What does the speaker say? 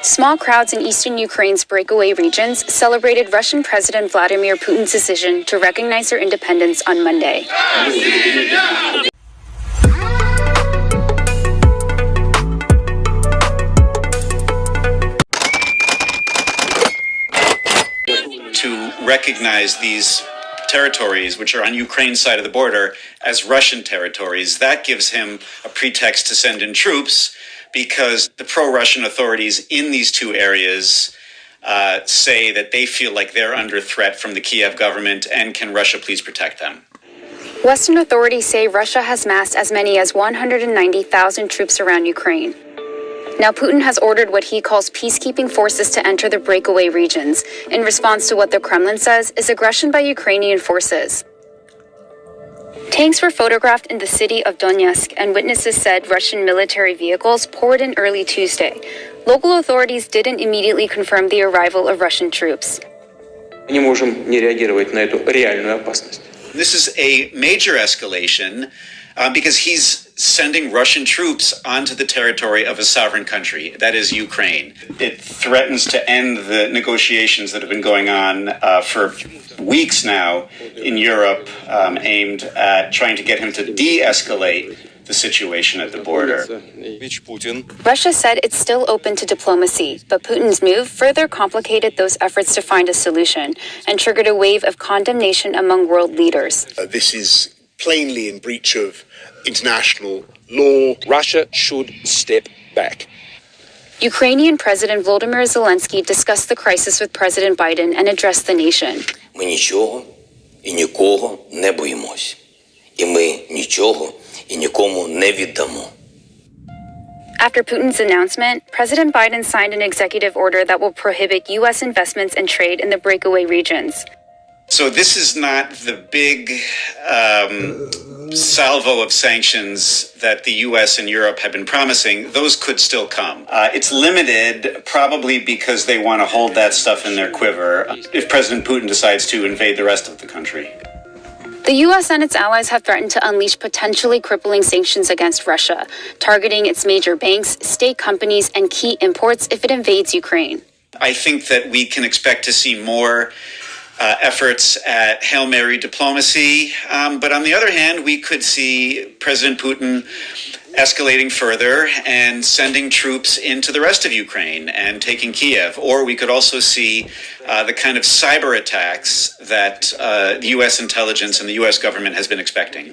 Small crowds in eastern Ukraine's breakaway regions celebrated Russian President Vladimir Putin's decision to recognize their independence on Monday. To recognize these territories, which are on Ukraine's side of the border, as Russian territories, that gives him a pretext to send in troops, because the pro-Russian authorities in these two areas say that they feel like they're under threat from the Kiev government, and can Russia please protect them? Western authorities say Russia has massed as many as 190,000 troops around Ukraine. Now, Putin has ordered what he calls peacekeeping forces to enter the breakaway regions, in response to what the Kremlin says is aggression by Ukrainian forces. Tanks were photographed in the city of Donetsk, and witnesses said Russian military vehicles poured in early Tuesday. Local authorities didn't immediately confirm the arrival of Russian troops. This is a major escalation because he's sending Russian troops onto the territory of a sovereign country, that is Ukraine. It threatens to end the negotiations that have been going on for weeks now in Europe, aimed at trying to get him to de-escalate the situation at the border. Russia said it's still open to diplomacy, but Putin's move further complicated those efforts to find a solution and triggered a wave of condemnation among world leaders. This is plainly in breach of international law. Russia should step back. Ukrainian President Vladimir Zelensky discussed the crisis with President Biden and addressed the nation. Ми нічого і нікого не боїмось. І ми нічого і нікому не віддамо. After Putin's announcement, President Biden signed an executive order that will prohibit U.S. investments and trade in the breakaway regions. So this is not the big salvo of sanctions that the U.S. and Europe have been promising. Those could still come. It's limited, probably because they want to hold that stuff in their quiver if President Putin decides to invade the rest of the country. The U.S. and its allies have threatened to unleash potentially crippling sanctions against Russia, targeting its major banks, state companies, and key imports if it invades Ukraine. I think that we can expect to see more efforts at Hail Mary diplomacy. But on the other hand, we could see President Putin escalating further and sending troops into the rest of Ukraine and taking Kiev. Or we could also see the kind of cyber attacks that the U.S. intelligence and the U.S. government has been expecting.